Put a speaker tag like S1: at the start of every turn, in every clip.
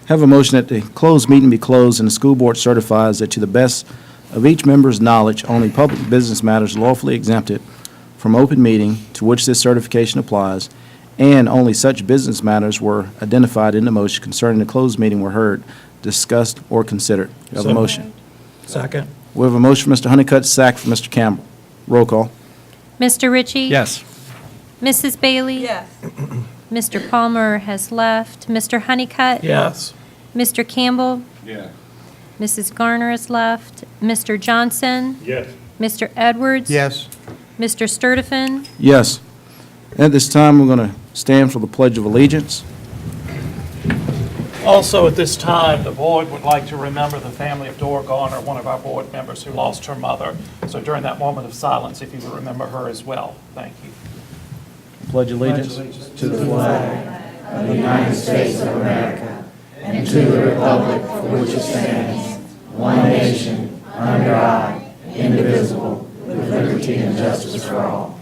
S1: Have a motion that the closed meeting be closed and the school board certifies that to the best of each member's knowledge, only public business matters lawfully exempted from open meeting to which this certification applies, and only such business matters were identified in the motion concerning the closed meeting were heard, discussed, or considered. You have a motion.
S2: Second.
S1: We have a motion for Mr. Honeycutt, second for Mr. Campbell. Roll call.
S3: Mr. Ritchie?
S2: Yes.
S3: Mrs. Bailey?
S4: Yes.
S3: Mr. Palmer has left. Mr. Honeycutt?
S2: Yes.
S3: Mr. Campbell?
S5: Yeah.
S3: Mrs. Garner has left. Mr. Johnson?
S5: Yes.
S3: Mr. Edwards?
S2: Yes.
S3: Mr. Sturtevant?
S1: Yes. At this time, we're going to stand for the Pledge of Allegiance.
S2: Also, at this time, the board would like to remember the family of Dora Garner, one of our board members who lost her mother. So during that moment of silence, if you would remember her as well. Thank you.
S1: Pledge allegiance to the flag of the United States of America and to the republic for which it stands, one nation, under God, indivisible, with liberty and justice for all.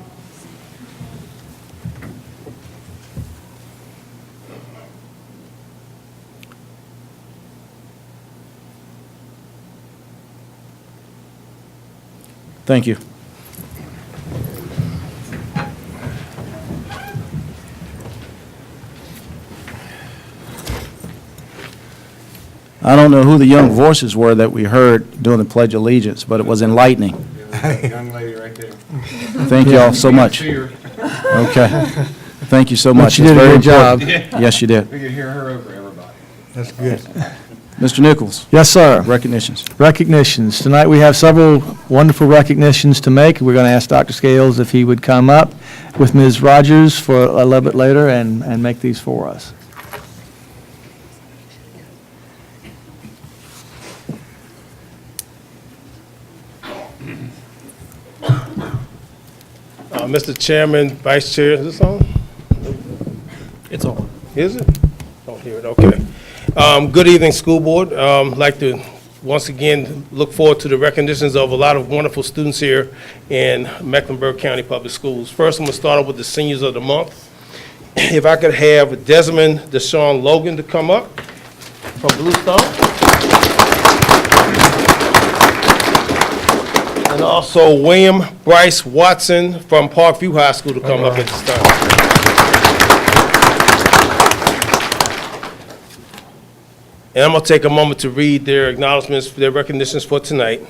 S1: Thank you. I don't know who the young voices were that we heard during the Pledge of Allegiance, but it was enlightening.
S5: Young lady right there.
S1: Thank you all so much.
S5: See her.
S1: Okay. Thank you so much.
S6: But you
S1: It's
S6: did a
S1: very
S6: good job.
S1: important. Yes, you did.
S5: We could hear her over everybody.
S6: That's good.
S1: Mr. Nichols,
S6: Yes, sir.
S1: recognitions.
S6: Recognitions. Tonight we have several wonderful recognitions to make. We're going to ask Dr. Scales if he would come up with Ms. Rogers for a little bit later and make these for us.
S7: Mr. Chairman, Vice Chair, is this on?
S2: It's on.
S7: Is it? Don't hear it, okay. Good evening, School Board. Like to once again look forward to the recognitions of a lot of wonderful students here in Mecklenburg County Public Schools. First, I'm going to start off with the Seniors of the Month. If I could have Desmond Deshaun Logan to come up from Bluestone. And also William Bryce Watson from Parkview High School to come up at this time. And I'm going to take a moment to read their acknowledgments, their recognitions for tonight.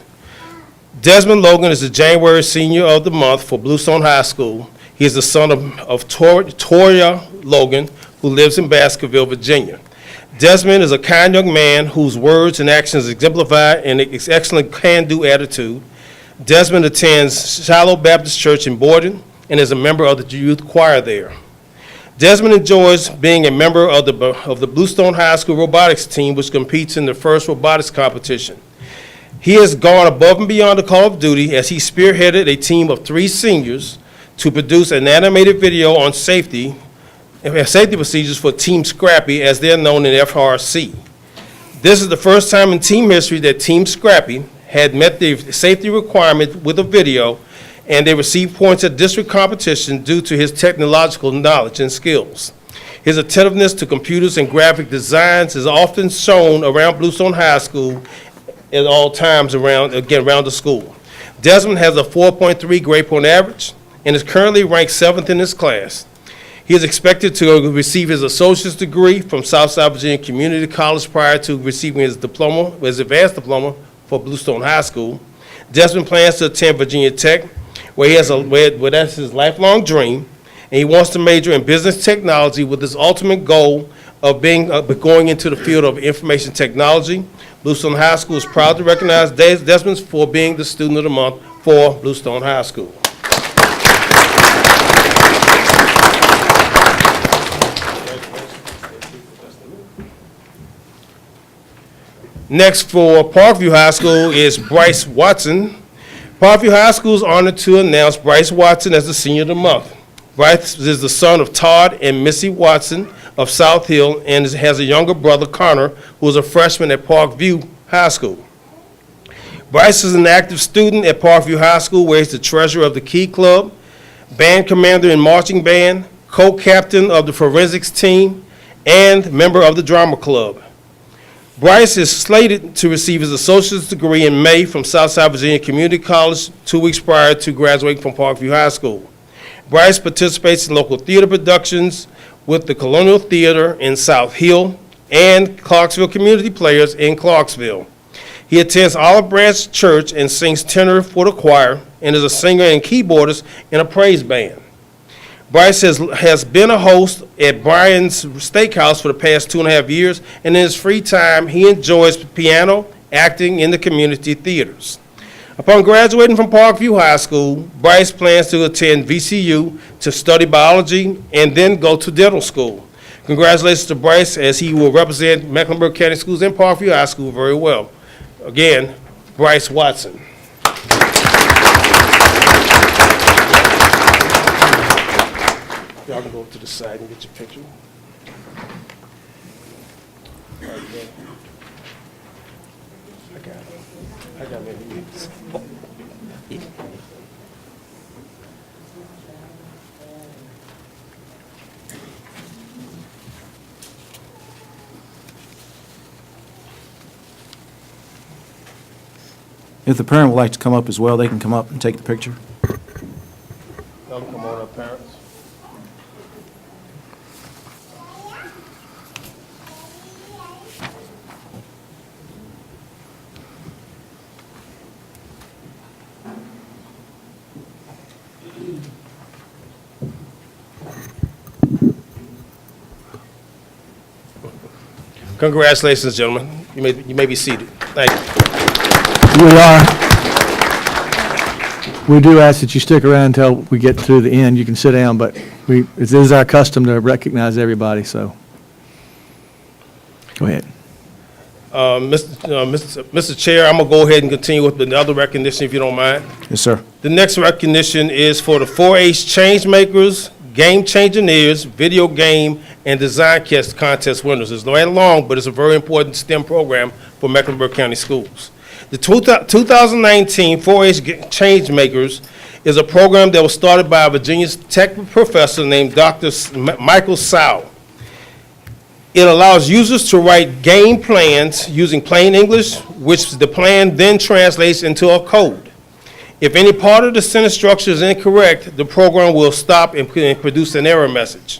S7: Desmond Logan is the January Senior of the Month for Bluestone High School. He is the son of Toria Logan, who lives in Baskerville, Virginia. Desmond is a kind young man whose words and actions exemplify an excellent can-do attitude. Desmond attends Shiloh Baptist Church in Borden and is a member of the youth choir there. Desmond enjoys being a member of the Bluestone High School robotics team, which competes in the first robotics competition. He has gone above and beyond the call of duty as he spearheaded a team of 3 seniors to produce an animated video on safety procedures for Team Scrappy, as they're known in FRC. This is the first time in team history that Team Scrappy had met the safety requirement with a video, and they received points at district competition due to his technological knowledge and skills. His attentiveness to computers and graphic designs is often shown around Bluestone High School at all times around the school. Desmond has a 4.3 grade point average and is currently ranked 7th in his class. He is expected to receive his associate's degree from Southside Virginia Community College prior to receiving his advanced diploma for Bluestone High School. Desmond plans to attend Virginia Tech, where that's his lifelong dream, and he wants to major in business technology with his ultimate goal of going into the field of information technology. Bluestone High School is proud to recognize Desmond for being the Student of the Month for Bluestone High School. Next for Parkview High School is Bryce Watson. Parkview High School is honored to announce Bryce Watson as the Senior of the Month. Bryce is the son of Todd and Missy Watson of South Hill and has a younger brother, Connor, who is a freshman at Parkview High School. Bryce is an active student at Parkview High School, where he's the treasurer of the Key Club, band commander in marching band, co-captain of the forensics team, and member of the drama club. Bryce is slated to receive his associate's degree in May from Southside Virginia Community College 2 weeks prior to graduating from Parkview High School. Bryce participates in local theater productions with the Colonial Theater in South Hill and Clarksville Community Players in Clarksville. He attends Olive Branch Church and sings tenor for the choir and is a singer and keyboardist in a praise band. Bryce has been a host at Brian's Steakhouse for the past 2.5 years, and in his free time, he enjoys piano, acting in the community theaters. Upon graduating from Parkview High School, Bryce plans to attend VCU to study biology and then go to dental school. Congratulations to Bryce, as he will represent Mecklenburg County Schools and Parkview High School very well. Again, Bryce Watson. Y'all can go to the side and get your picture. I got it.
S1: If the parent would like to come up as well, they can come up and take the picture.
S7: Y'all can come on up, parents. Congratulations, gentlemen. You may be seated. Thank you.
S6: We do ask that you stick around until we get to the end. You can sit down, but it is our custom to recognize everybody, so. Go ahead.
S7: Mr. Chair, I'm going to go ahead and continue with another recognition, if you don't mind.
S1: Yes, sir.
S7: The next recognition is for the 4-H Changemakers, Game Changineers, Video Game, and Design Contest winners. It's not long, but it's a very important STEM program for Mecklenburg County Schools. The 2019 4-H Changemakers is a program that was started by a Virginia Tech professor named Dr. Michael Sau. It allows users to write game plans using plain English, which the plan then translates into a code. If any part of the sentence structure is incorrect, the program will stop and produce an error message.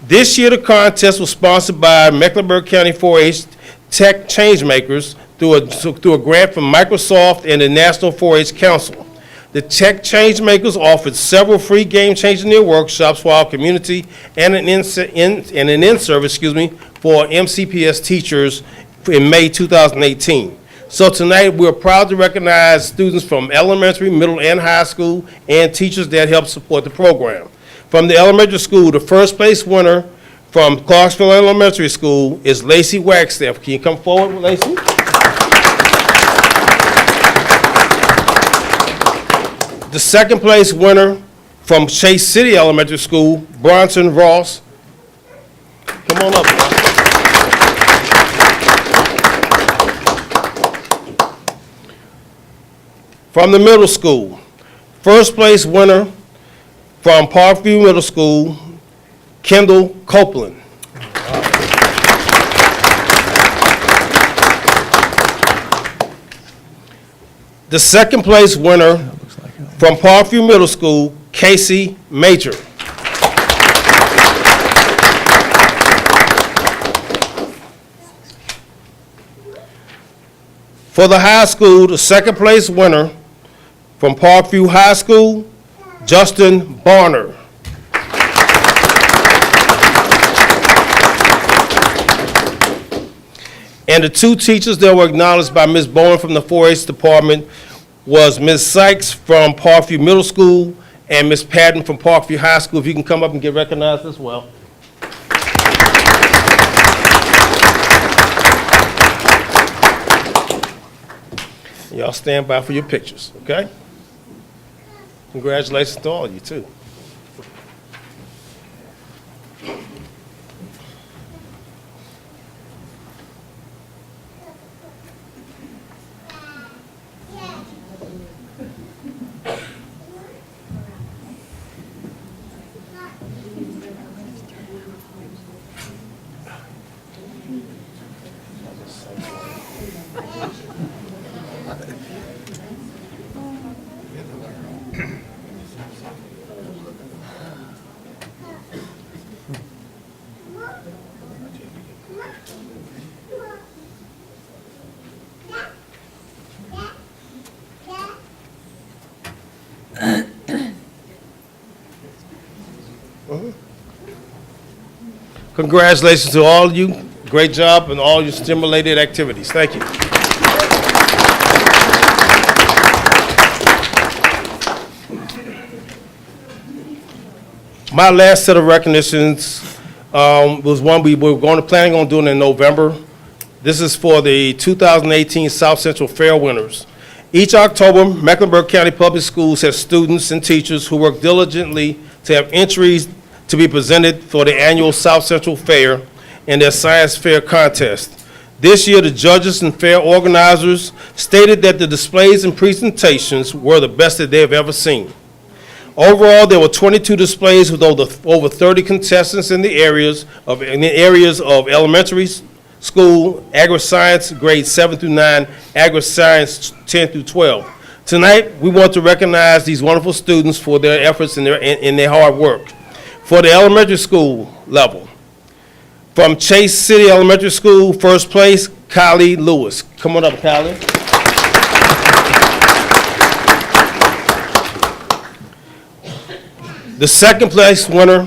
S7: This year, the contest was sponsored by Mecklenburg County 4-H Tech Changemakers through a grant from Microsoft and the National 4-H Council. The Tech Changemakers offered several free game changing workshops for our community and an in-service, for MCPS teachers in May 2018. So tonight, we're proud to recognize students from elementary, middle, and high school, and teachers that help support the program. From the elementary school, the first place winner from Clarksville Elementary School is Lacey Wagstaff. Can you come forward, Lacey? The second place winner from Chase City Elementary School, Bronson Ross. Come on up, Ross. From the middle school, first place winner from Parkview Middle School, Kendall Copeland. The second place winner from Parkview Middle School, Casey Major. For the high school, the second place winner from Parkview High School, Justin Barner. And the two teachers that were acknowledged by Ms. Bowen from the 4-H department was Ms. Sykes from Parkview Middle School and Ms. Patton from Parkview High School. If you can come up and get recognized as well. Y'all stand by for your pictures, okay? Congratulations to all of you, too. Congratulations to all of you. Great job and all your stimulated activities. Thank you. My last set of recognitions was one we were planning on doing in November. This is for the 2018 South Central Fair winners. Each October, Mecklenburg County Public Schools has students and teachers who work diligently to have entries to be presented for the annual South Central Fair and their science fair contest. This year, the judges and fair organizers stated that the displays and presentations were the best that they have ever seen. Overall, there were 22 displays with over 30 contestants in the areas of elementary school, agri-science, grades 7 through 9, agri-science 10 through 12. Tonight, we want to recognize these wonderful students for their efforts and their hard work. For the elementary school level, from Chase City Elementary School, first place, Kylie Lewis. Come on up, Kylie. The second place winner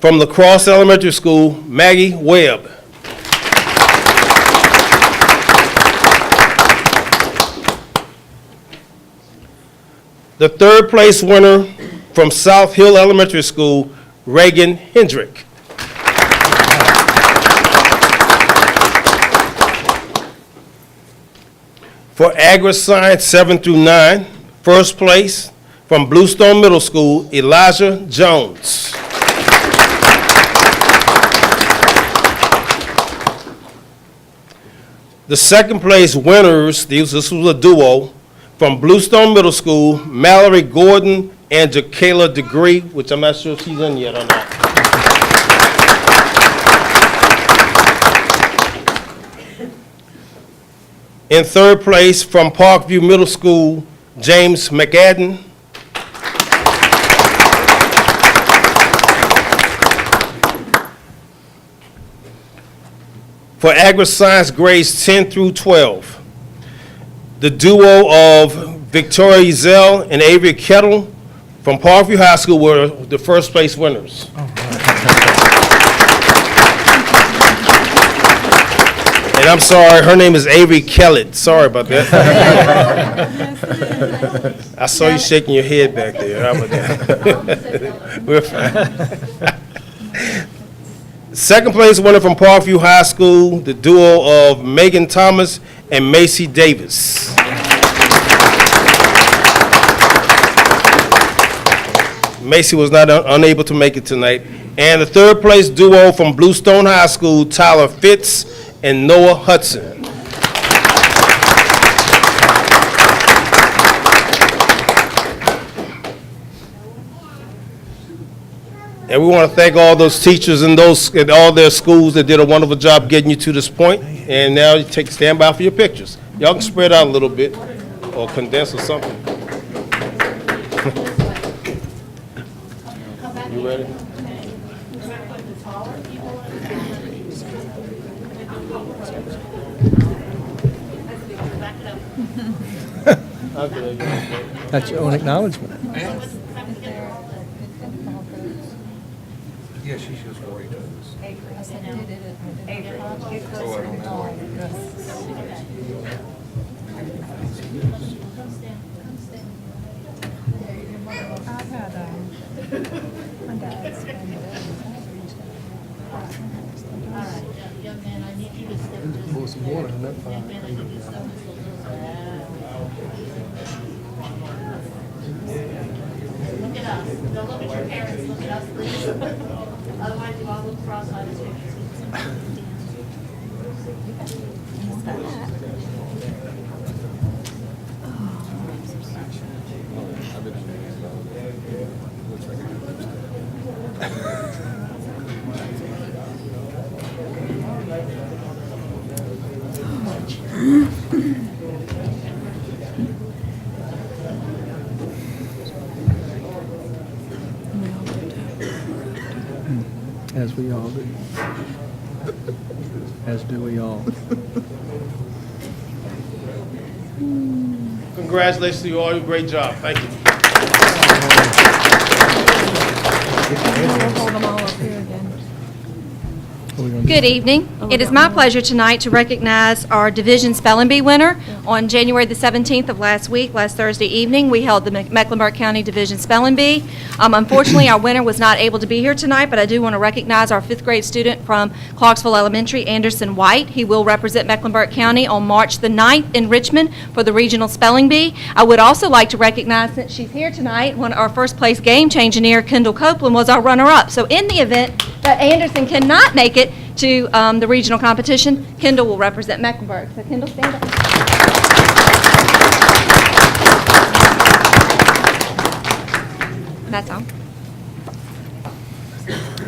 S7: from La Crosse Elementary School, Maggie Webb. The third place winner from South Hill Elementary School, Reagan Hendrick. For Agri-Science 7 through 9, first place from Bluestone Middle School, Elijah Jones. The second place winners, this was a duo, from Bluestone Middle School, Mallory Gordon and Jakayla Degree, which I'm not sure if she's in yet or not. In third place, from Parkview Middle School, James McAdden. For Agri-Science grades 10 through 12, the duo of Victoria Zell and Avery Kettle from Parkview High School were the first place winners. And I'm sorry, her name is Avery Kellett. Sorry about that. I saw you shaking your head back there. How about that? We're fine. Second place winner from Parkview High School, the duo of Megan Thomas and Macy Davis. Macy was unable to make it tonight. And the third place duo from Bluestone High School, Tyler Fitz and Noah Hudson. And we want to thank all those teachers and all their schools that did a wonderful job getting you to this point. And now you stand by for your pictures. Y'all can spread out a little bit or condense or something. You ready?
S6: That's your own acknowledgement.
S5: Yeah, she shows 40 toes.
S4: Young man, I need you to step just a bit. Young man, I need you to step just a little bit. Look at us. Don't look at your parents. Look at us, please. Otherwise, you all look cross-eyed as pictures.
S6: As we all do. As do we all.
S7: Congratulations to you all. Great job. Thank you.
S8: Good evening. It is my pleasure tonight to recognize our Division Spelling Bee winner. On January the 17th of last Thursday evening, we held the Mecklenburg County Division Spelling Bee. Unfortunately, our winner was not able to be here tonight, but I do want to recognize our fifth grade student from Clarksville Elementary, Anderson White. He will represent Mecklenburg County on March the 9th in Richmond for the Regional Spelling Bee. I would also like to recognize, since she's here tonight, our first place game changeoneer, Kendall Copeland, was our runner-up. So in the event that Anderson cannot make it to the regional competition, Kendall will represent Mecklenburg. So Kendall, stand up. That's all.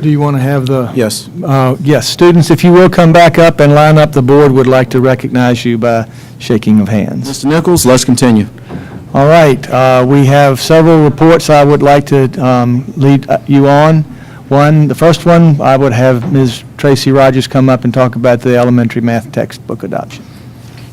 S6: Do you want to have the?
S1: Yes.
S6: Yes, students, if you will come back up and line up, the board would like to recognize you by shaking of hands.
S1: Mr. Nichols, let's continue.
S6: All right, we have several reports I would like to lead you on. The first one, I would have Ms. Tracy Rogers come up and talk about the elementary math textbook adoption.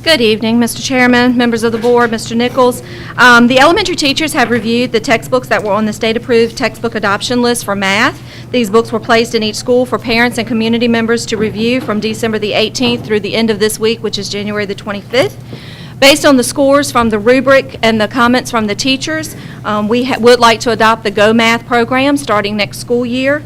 S8: Good evening, Mr. Chairman, members of the board, Mr. Nichols. The elementary teachers have reviewed the textbooks that were on the state-approved textbook adoption list for math. These books were placed in each school for parents and community members to review from December the 18th through the end of this week, which is January the 25th. Based on the scores from the rubric and the comments from the teachers, we would like to adopt the Go Math program starting next school year.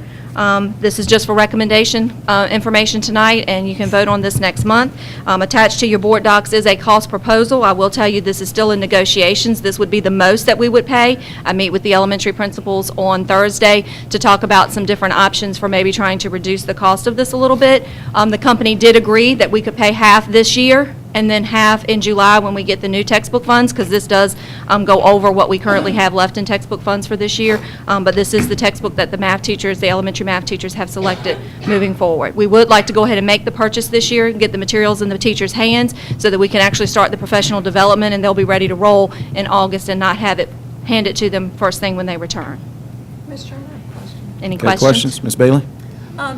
S8: This is just for recommendation information tonight, and you can vote on this next month. Attached to your board docs is a cost proposal. I will tell you this is still in negotiations. This would be the most that we would pay. I meet with the elementary principals on Thursday to talk about some different options for maybe trying to reduce the cost of this a little bit. The company did agree that we could pay half this year and then half in July when we get the new textbook funds, because this does go over what we currently have left in textbook funds for this year. But this is the textbook that the math teachers, the elementary math teachers, have selected moving forward. We would like to go ahead and make the purchase this year and get the materials in the teachers' hands so that we can actually start the professional development, and they'll be ready to roll in August and not have it handed to them first thing when they return.
S9: Mr. Chairman, I have a question.
S8: Any
S1: Okay, questions? Ms. Bailey?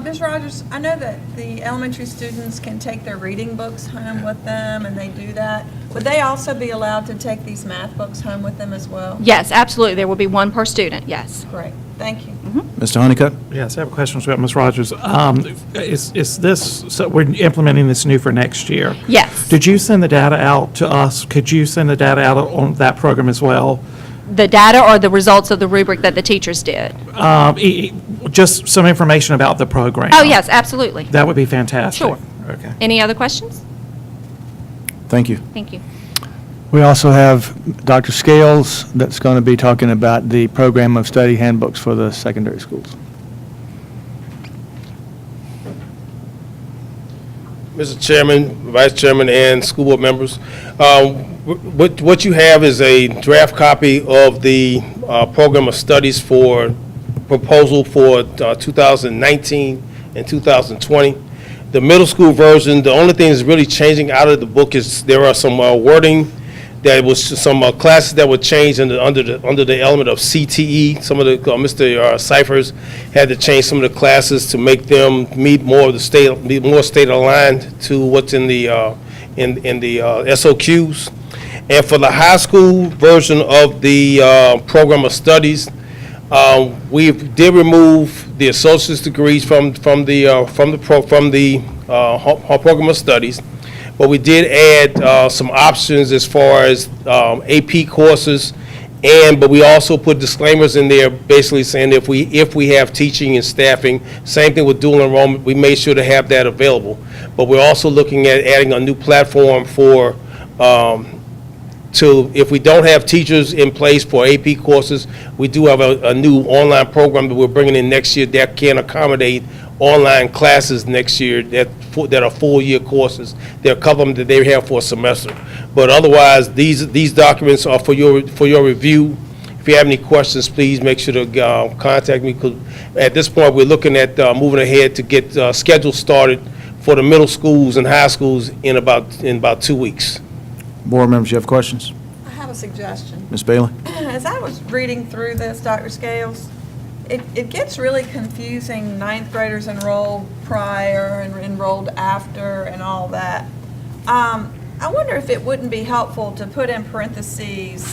S9: Ms. Rogers, I know that the elementary students can take their reading books home with them, and they do that. Would they also be allowed to take these math books home with them as well?
S8: Yes, absolutely. There will be one per student, yes.
S9: Great, thank you.
S1: Mr. Honeycutt?
S2: Yes, I have a question about Ms. Rogers. Is this, so we're implementing this new for next year?
S8: Yes.
S2: Did you send the data out to us? Could you send the data out on that program as well?
S8: The data or the results of the rubric that the teachers did?
S2: Just some information about the program.
S8: Oh, yes, absolutely.
S2: That would be fantastic.
S8: Sure.
S2: Okay.
S8: Any other questions?
S1: Thank you.
S8: Thank you.
S6: We also have Dr. Scales that's going to be talking about the program of study handbooks for the secondary schools.
S7: Mr. Chairman, Vice Chairman, and school board members, what you have is a draft copy of the program of studies for proposal for 2019 and 2020. The middle school version, the only thing that's really changing out of the book is there are some wording that was some classes that were changed under the element of CTE. Some of the Mr. Cyphers had to change some of the classes to make them meet more of the state aligned to what's in the SOQs. And for the high school version of the program of studies, we did remove the associate's degrees from the program of studies. But we did add some options as far as AP courses, but we also put disclaimers in there basically saying if we have teaching and staffing, same thing with dual enrollment, we made sure to have that available. But we're also looking at adding a new platform for if we don't have teachers in place for AP courses, we do have a new online program that we're bringing in next year that can accommodate online classes next year that are full-year courses. There are a couple of them that they have for a semester. But otherwise, these documents are for your review. If you have any questions, please make sure to contact me, because at this point, we're looking at moving ahead to get schedules started for the middle schools and high schools in about 2 weeks.
S1: Board members, you have questions?
S9: I have a suggestion.
S1: Ms. Bailey?
S9: As I was reading through this, Dr. Scales, it gets really confusing, ninth graders enrolled prior and enrolled after and all that. I wonder if it wouldn't be helpful to put in parentheses,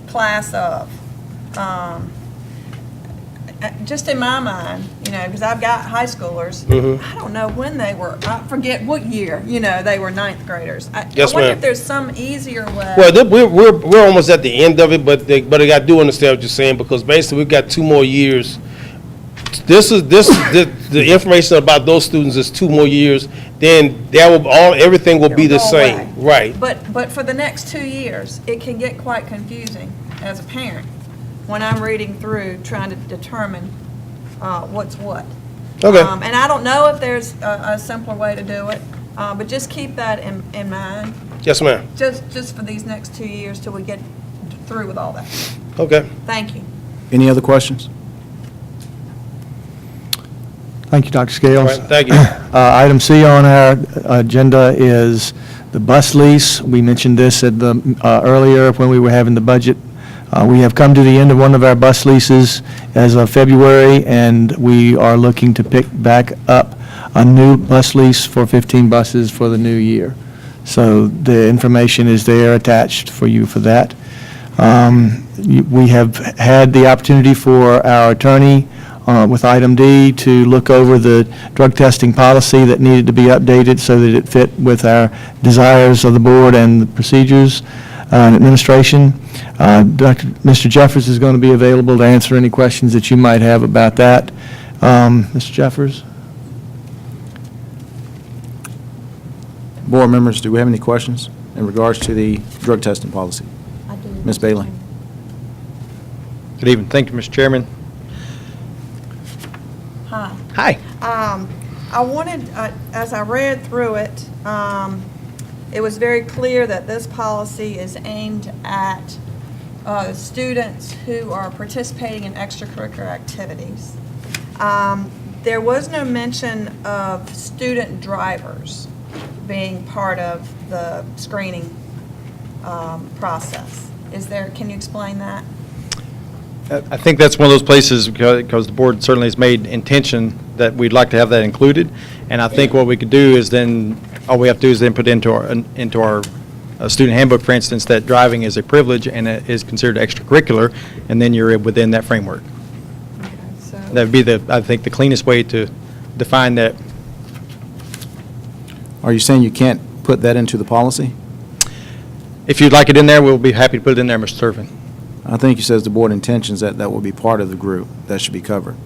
S9: class of. just in my mind, because I've got high schoolers, I don't know when they were, I forget what year, they were ninth graders.
S7: Yes,
S9: I wonder
S7: ma'am.
S9: if there's some easier way.
S7: Well, we're almost at the end of it, but I do understand what you're saying, because basically we've got 2 more years. The information about those students is 2 more years, then everything will be the
S9: Go
S7: same.
S9: away.
S7: Right.
S9: But for the next 2 years, it can get quite confusing as a parent when I'm reading through, trying to determine what's what.
S7: Okay.
S9: And I don't know if there's a simpler way to do it, but just keep that in mind,
S7: Yes, ma'am.
S9: just for these next 2 years till we get through with all that.
S7: Okay.
S9: Thank you.
S1: Any other questions?
S6: Thank you, Dr.
S7: All
S6: Scales.
S7: right, thank you.
S6: Item C on our agenda is the bus lease. We mentioned this at earlier when we were having the budget. We have come to the end of one of our bus leases as of February, and we are looking to pick back up a new bus lease for 15 buses for the new year. So the information is there attached for you for that. We have had the opportunity for our attorney with item D to look over the drug testing policy that needed to be updated so that it fit with our desires of the board and the procedures and administration. Mr. Jeffers is going to be available to answer any questions that you might have about that. Mr. Jeffers?
S1: Board members, do we have any questions in regards to the drug testing policy? Ms. Bailey?
S10: Good evening. Thank you, Mr. Chairman.
S9: Hi.
S10: Hi.
S9: I wanted, as I read through it, it was very clear that this policy is aimed at students who are participating in extracurricular activities. There was no mention of student drivers being part of the screening process. Can you explain that?
S10: I think that's one of those places, because the board certainly has made intention that we'd like to have that included. And I think what we could do is then, all we have to do is then put into our student handbook, for instance, that driving is a privilege and it is considered extracurricular, and then you're within that framework.
S9: Okay, so
S10: That would be I think, the cleanest way to define that.
S1: Are you saying you can't put that into the policy?
S10: If you'd like it in there, we'll be happy to put it in there, Mr. Servant.
S1: I think it says the board intentions that will be part of the group. That should be covered.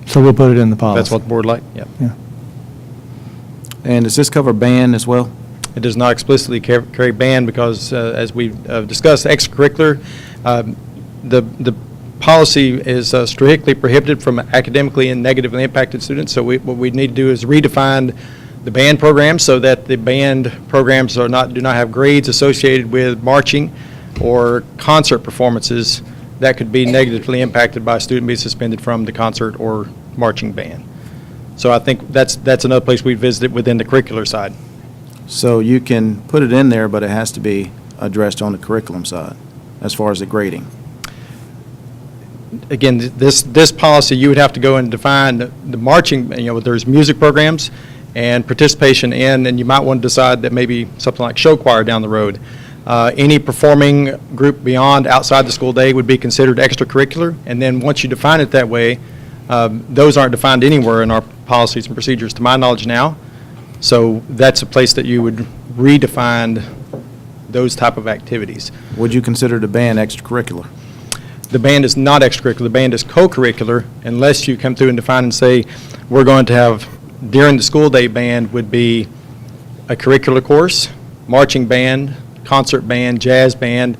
S6: So we'll put it in the policy.
S10: That's what the board like, yep.
S1: And does this cover band as well?
S10: It does not explicitly carry band because, as we discussed, extracurricular, the policy is strictly prohibited from academically and negatively impacted students. So what we need to do is redefine the band program so that the band programs do not have grades associated with marching or concert performances that could be negatively impacted by a student being suspended from the concert or marching band. So I think that's another place we visited within the curricular side.
S1: So you can put it in there, but it has to be addressed on the curriculum side as far as the grading.
S10: Again, this policy, you would have to go and define the marching, there's music programs and participation in, and you might want to decide that maybe something like show choir down the road. Any performing group beyond outside the school day would be considered extracurricular, and then once you define it that way, those aren't defined anywhere in our policies and procedures to my knowledge now. So that's a place that you would redefine those type of activities.
S1: Would you consider the band extracurricular?
S10: The band is not extracurricular. The band is co-curricular unless you come through and define and say, we're going to have, during the school day band would be a curricular course, marching band, concert band, jazz band.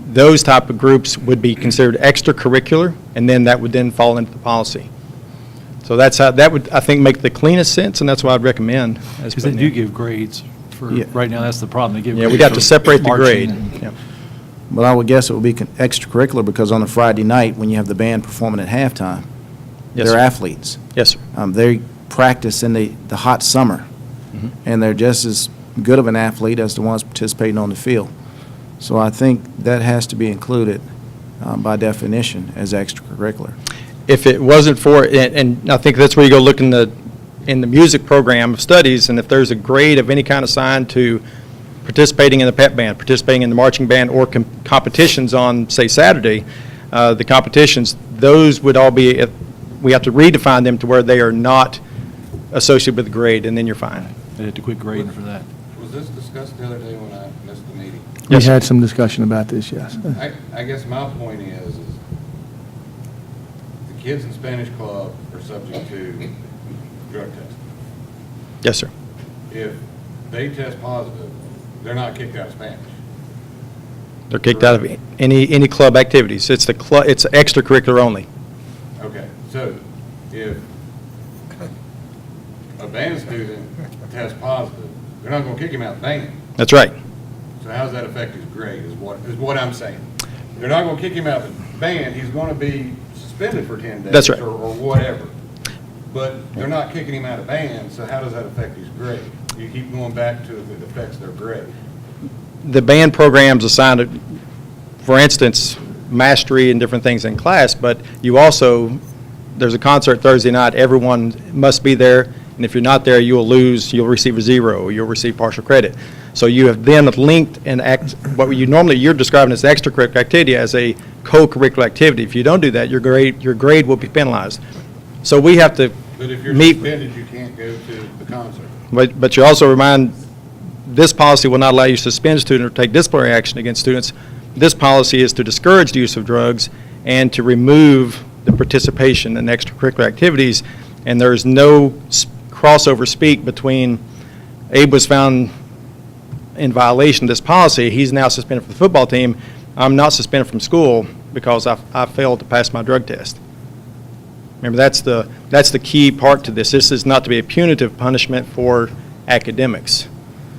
S10: Those type of groups would be considered extracurricular, and then that would then fall into the policy. So that's how, that would, I think, make the cleanest sense, and that's what I'd recommend.
S5: Because they do give grades for,
S1: Yeah.
S5: right now, that's the problem. They give
S10: Yeah, we
S5: grades
S10: got to
S5: for
S10: separate the
S5: marching
S10: grade.
S5: and-
S10: Yeah.
S1: But I would guess it would be extracurricular because on a Friday night, when you have the band performing at halftime,
S10: Yes,
S1: they're
S10: sir.
S1: athletes.
S10: Yes, sir.
S1: They practice in the hot summer, and they're just as good of an athlete as the ones participating on the field. So I think that has to be included by definition as extracurricular.
S10: If it wasn't for, and I think that's where you go look in the music program of studies, and if there's a grade of any kind assigned to participating in the pep band, participating in the marching band, or competitions on, say, Saturday, the competitions, those would all be, we have to redefine them to where they are not associated with the grade, and then you're fine.
S5: They had to quit grading for that.
S11: Was this discussed the other day when I missed the meeting?
S6: We
S10: Yes, sir.
S6: had some discussion about this, yes.
S11: I guess my point is the kids in Spanish Club are subject to drug testing.
S10: Yes, sir.
S11: If they test positive, they're not kicked out of Spanish.
S10: They're kicked out of any club activities. It's it's extracurricular only.
S11: Okay, so if a band student tests positive, they're not going to kick him out of band.
S10: That's right.
S11: So how does that affect his grade is what I'm saying. They're not going to kick him out of the band. He's going to be suspended for 10 days.
S10: That's right.
S11: Or whatever. But they're not kicking him out of band, so how does that affect his grade? You keep going back to if it affects their grade.
S10: The band programs assign, for instance, mastery and different things in class, but you also, there's a concert Thursday night, everyone must be there, and if you're not there, you'll receive a 0, you'll receive partial credit. So you have then linked what you're describing as extracurricular activity as a co-curricular activity. If you don't do that, your grade will be penalized. So we have to
S11: But if you're
S10: meet.
S11: suspended, you can't go to the concert.
S10: But you also remind, this policy will not allow you to suspend students or take disciplinary action against students. This policy is to discourage the use of drugs and to remove the participation in extracurricular activities. And there's no crossover speak between Abe was found in violation of this policy. He's now suspended from the football team. I'm not suspended from school because I failed to pass my drug test. Remember, that's the key part to this. This is not to be a punitive punishment for academics.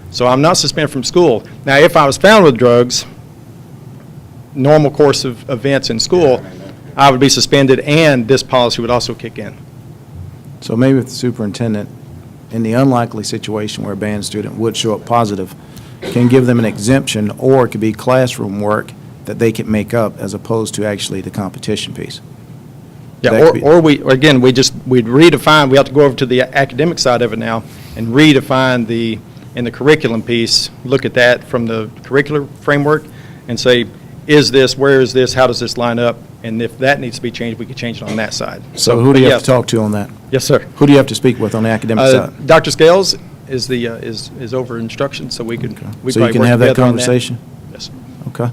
S10: So I'm not suspended from school. Now, if I was found with drugs, normal course of events in school, I would be suspended, and this policy would also kick in.
S1: So maybe if the superintendent, in the unlikely situation where a band student would show up positive, can give them an exemption, or it could be classroom work that they can make up as opposed to actually the competition piece.
S10: Yeah,
S1: That could be-
S10: or we'd redefine, we have to go over to the academic side of it now and redefine in the curriculum piece, look at that from the curricular framework and say, where is this, how does this line up? And if that needs to be changed, we could change it on that side.
S1: So who do you have
S10: yes.
S1: to talk to on that?
S10: Yes, sir.
S1: Who do you have to speak with on the academic side?
S10: Dr. Scales is is over instruction, so we could, we
S1: So you
S10: probably
S1: can
S10: work
S1: have that
S10: together on
S1: conversation?
S10: Yes, sir.
S1: Okay.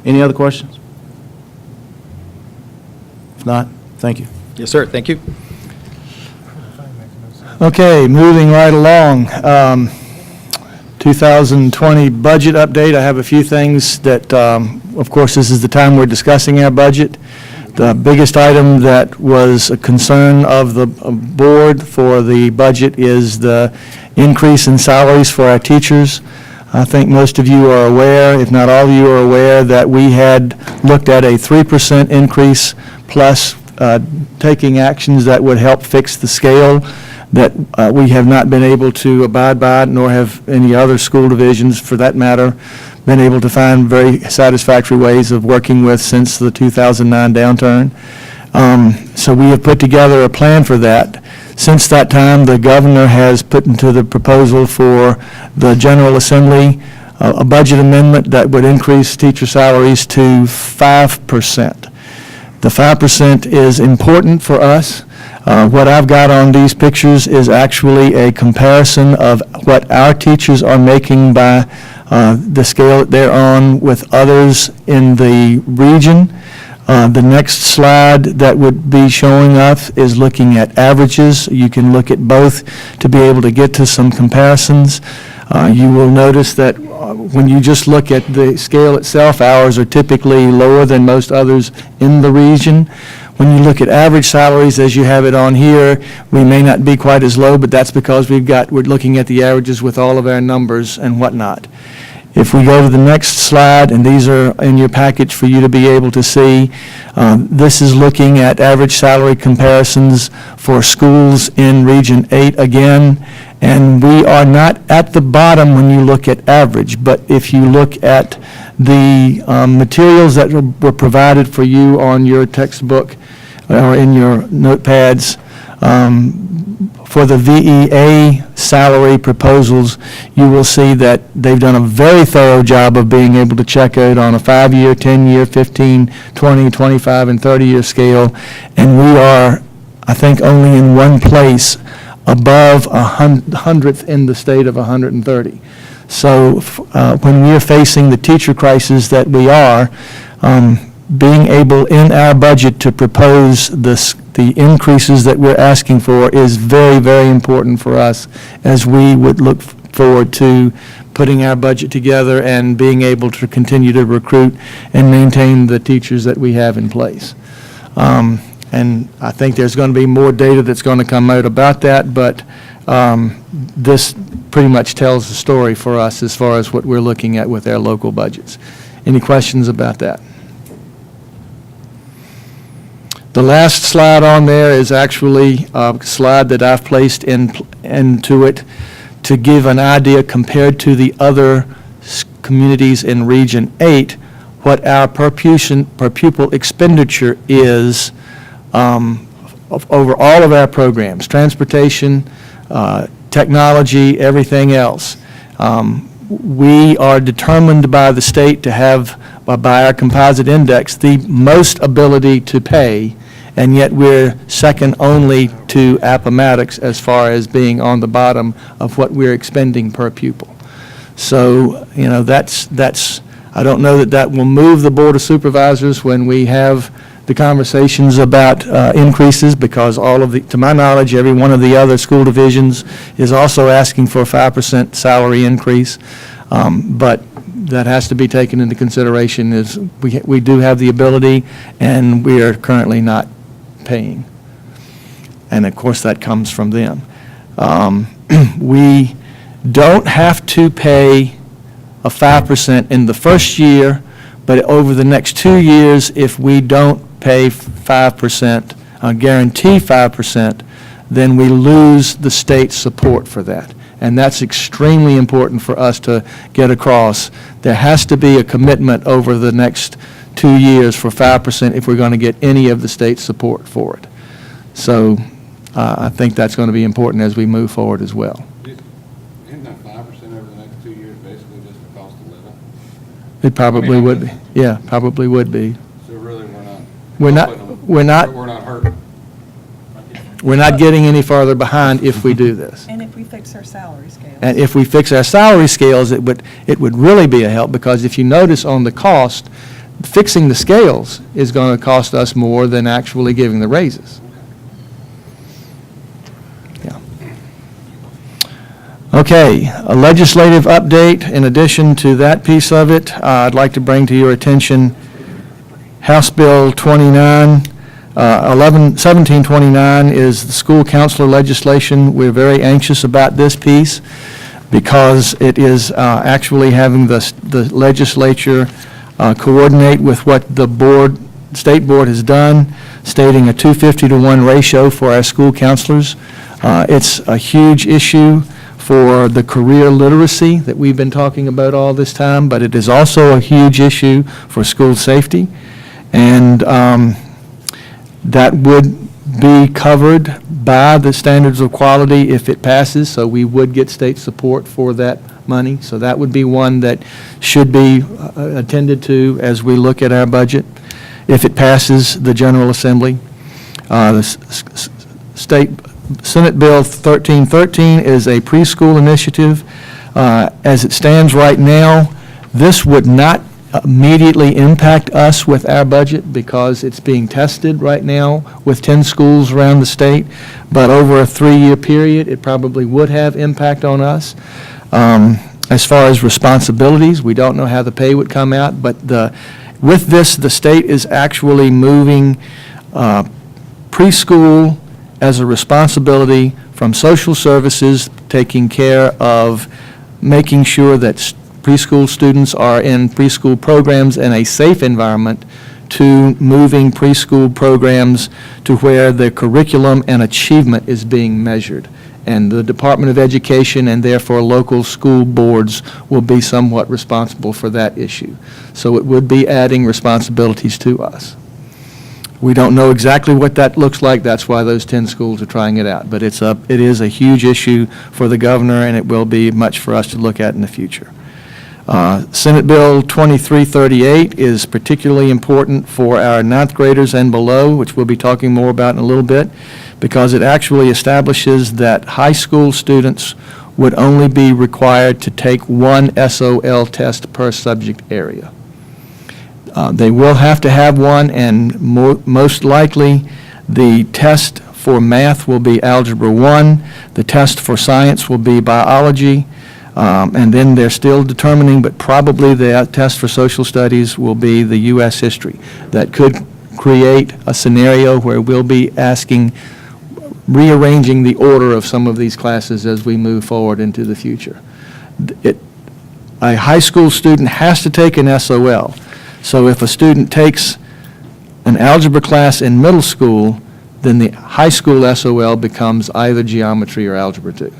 S1: Any other questions? If not, thank you.
S10: Yes, sir, thank you.
S6: Okay, moving right along. 2020 budget update. I have a few things that, of course, this is the time we're discussing our budget. The biggest item that was a concern of the board for the budget is the increase in salaries for our teachers. I think most of you are aware, if not all of you are aware, that we had looked at a 3% increase plus taking actions that would help fix the scale that we have not been able to abide by, nor have any other school divisions, for that matter, been able to find very satisfactory ways of working with since the 2009 downturn. So we have put together a plan for that. Since that time, the governor has put into the proposal for the General Assembly a budget amendment that would increase teacher salaries to 5%. The 5% is important for us. What I've got on these pictures is actually a comparison of what our teachers are making by the scale that they're on with others in the region. The next slide that would be showing up is looking at averages. You can look at both to be able to get to some comparisons. You will notice that when you just look at the scale itself, ours are typically lower than most others in the region. When you look at average salaries, as you have it on here, we may not be quite as low, but that's because we're looking at the averages with all of our numbers and whatnot. If we go to the next slide, and these are in your package for you to be able to see, this is looking at average salary comparisons for schools in Region 8 again, and we are not at the bottom when you look at average, but if you look at the materials that were provided for you on your textbook or in your notepads, for the VEA salary proposals, you will see that they've done a very thorough job of being able to check out on a 5-year, 10-year, 15, 20, 25, and 30-year scale. And we are, I think, only in one place above 100th in the state of 130. So when we are facing the teacher crisis that we are, being able in our budget to propose the increases that we're asking for is very, very important for us as we would look forward to putting our budget together and being able to continue to recruit and maintain the teachers that we have in place. And I think there's going to be more data that's going to come out about that, but this pretty much tells the story for us as far as what we're looking at with our local budgets. Any questions about that? The last slide on there is actually a slide that I've placed into it to give an idea compared to the other communities in Region 8, what our per pupil expenditure is over all of our programs, transportation, technology, everything else. We are determined by the state to have, by our composite index, the most ability to pay, and yet we're second only to Appomattox as far as being on the bottom of what we're expending per pupil. So, you know, that's I don't know that will move the Board of Supervisors when we have the conversations about increases, because to my knowledge, every one of the other school divisions is also asking for a 5% salary increase. But that has to be taken into consideration is we do have the ability, and we are currently not paying. And of course, that comes from them. We don't have to pay a 5% in the first year, but over the next 2 years, if we don't pay 5%, guarantee 5%, then we lose the state support for that. And that's extremely important for us to get across. There has to be a commitment over the next 2 years for 5% if we're going to get any of the state support for it. So I think that's going to be important as we move forward as well.
S11: Isn't that 5% over the next 2 years basically just the cost of living?
S6: It probably would be. Yeah, probably would be.
S11: So really,
S6: We're not
S11: hurting.
S6: We're not getting any farther behind if we do this.
S9: And if we fix our salary scale.
S6: And if we fix our salary scales, it would really be a help, because if you notice on the cost, fixing the scales is going to cost us more than actually giving the raises. Yeah. Okay, a legislative update. In addition to that piece of it, I'd like to bring to your attention House Bill 1729 is the school counselor legislation. We're very anxious about this piece because it is actually having the legislature coordinate with what the state board has done, stating a 250-to-1 ratio for our school counselors. It's a huge issue for the career literacy that we've been talking about all this time, but it is also a huge issue for school safety. And that would be covered by the standards of quality if it passes, so we would get state support for that money. So that would be one that should be attended to as we look at our budget if it passes the General Assembly. The State Senate Bill 1313 is a preschool initiative. As it stands right now, this would not immediately impact us with our budget because it's being tested right now with 10 schools around the state, but over a 3-year period, it probably would have impact on us. As far as responsibilities, we don't know how the pay would come out, but with this, the state is actually moving preschool as a responsibility from social services, taking care of making sure that preschool students are in preschool programs in a safe environment, to moving preschool programs to where the curriculum and achievement is being measured. And the Department of Education and therefore local school boards will be somewhat responsible for that issue. So it would be adding responsibilities to us. We don't know exactly what that looks like. That's why those 10 schools are trying it out. But it is a huge issue for the governor, and it will be much for us to look at in the future. Senate Bill 2338 is particularly important for our ninth graders and below, which we'll be talking more about in a little bit, because it actually establishes that high school students would only be required to take one SOL test per subject area. They will have to have one, and most likely, the test for math will be Algebra 1, the test for science will be biology, and then they're still determining, but probably the test for social studies will be the U.S. history. That could create a scenario where we'll be rearranging the order of some of these classes as we move forward into the future. A high school student has to take an SOL. So if a student takes an algebra class in middle school, then the high school SOL becomes either geometry or algebra 2.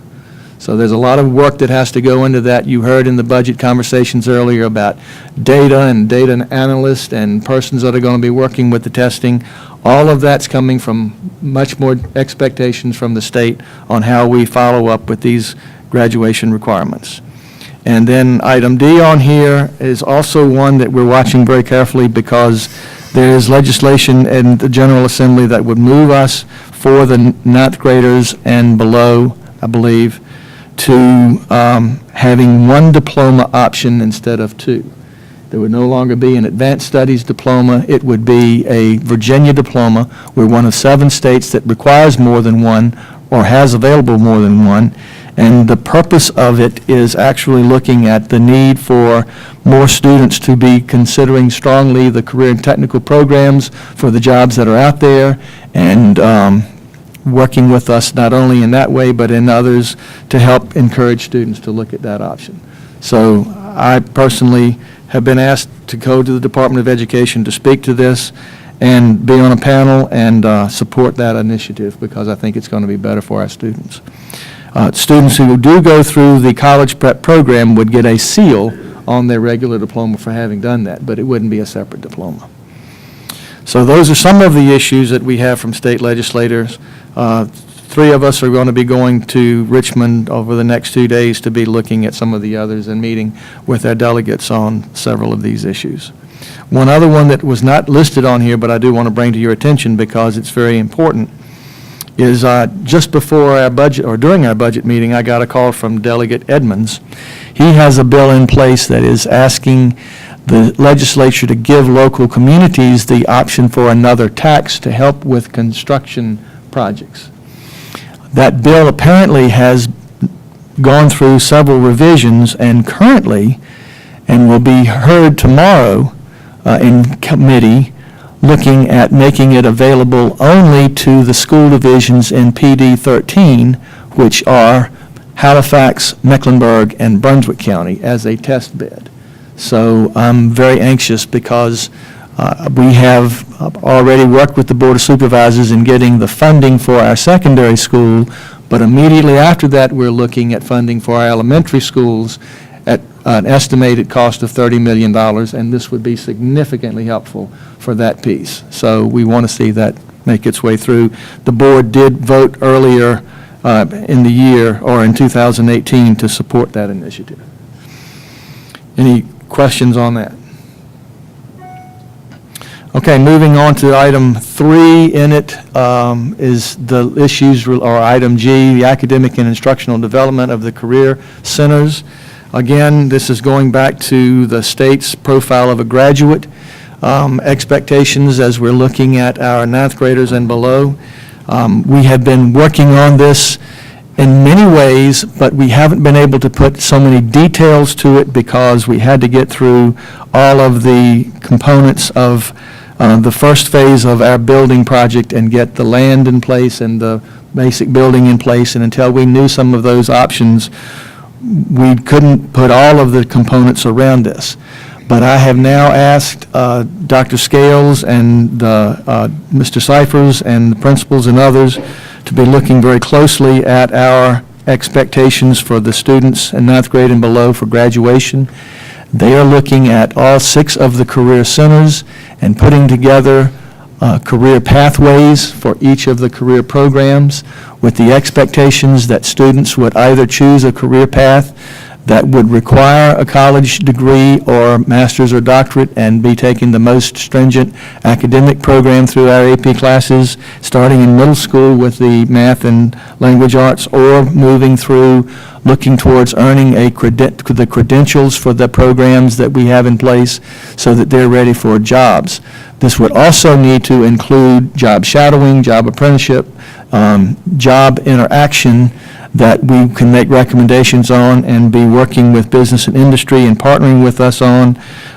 S6: So there's a lot of work that has to go into that. You heard in the budget conversations earlier about data and data analysts and persons that are going to be working with the testing. All of that's coming from much more expectations from the state on how we follow up with these graduation requirements. And then item D on here is also one that we're watching very carefully, because there is legislation in the General Assembly that would move us for the ninth graders and below, I believe, to having one diploma option instead of two. There would no longer be an advanced studies diploma. It would be a Virginia diploma. We're one of 7 states that requires more than one or has available more than one. And the purpose of it is actually looking at the need for more students to be considering strongly the career and technical programs for the jobs that are out there, and working with us not only in that way but in others to help encourage students to look at that option. So I personally have been asked to go to the Department of Education to speak to this and be on a panel and support that initiative, because I think it's going to be better for our students. Students who do go through the college prep program would get a seal on their regular diploma for having done that, but it wouldn't be a separate diploma. So those are some of the issues that we have from state legislators. 3 of us are going to be going to Richmond over the next 2 days to be looking at some of the others and meeting with our delegates on several of these issues. One other one that was not listed on here, but I do want to bring to your attention because it's very important, is just before our budget, or during our budget meeting, I got a call from Delegate Edmonds. He has a bill in place that is asking the legislature to give local communities the option for another tax to help with construction projects. That bill apparently has gone through several revisions, and currently, and will be heard tomorrow in committee, looking at making it available only to the school divisions in PD 13, which are Halifax, Mecklenburg, and Brunswick County, as a test bed. So I'm very anxious because we have already worked with the Board of Supervisors in getting the funding for our secondary school, but immediately after that, we're looking at funding for our elementary schools at an estimated cost of $30 million, and this would be significantly helpful for that piece. So we want to see that make its way through. The board did vote earlier in the year, or in 2018, to support that initiative. Any questions on that? Okay, moving on to item 3 in it is the issues, or item G, the academic and instructional development of the career centers. Again, this is going back to the state's profile of a graduate expectations as we're looking at our ninth graders and below. We have been working on this in many ways, but we haven't been able to put so many details to it because we had to get through all of the components of the first phase of our building project and get the land in place and the basic building in place. And until we knew some of those options, we couldn't put all of the components around this. But I have now asked Dr. Scales and Mr. Cyphers and the principals and others to be looking very closely at our expectations for the students in ninth grade and below for graduation. They are looking at all 6 of the career centers and putting together career pathways for each of the career programs, with the expectations that students would either choose a career path that would require a college degree or master's or doctorate and be taking the most stringent academic program through our AP classes, starting in middle school with the math and language arts, or moving through looking towards earning the credentials for the programs that we have in place so that they're ready for jobs. This would also need to include job shadowing, job apprenticeship, job interaction that we can make recommendations on and be working with business and industry and partnering with us on.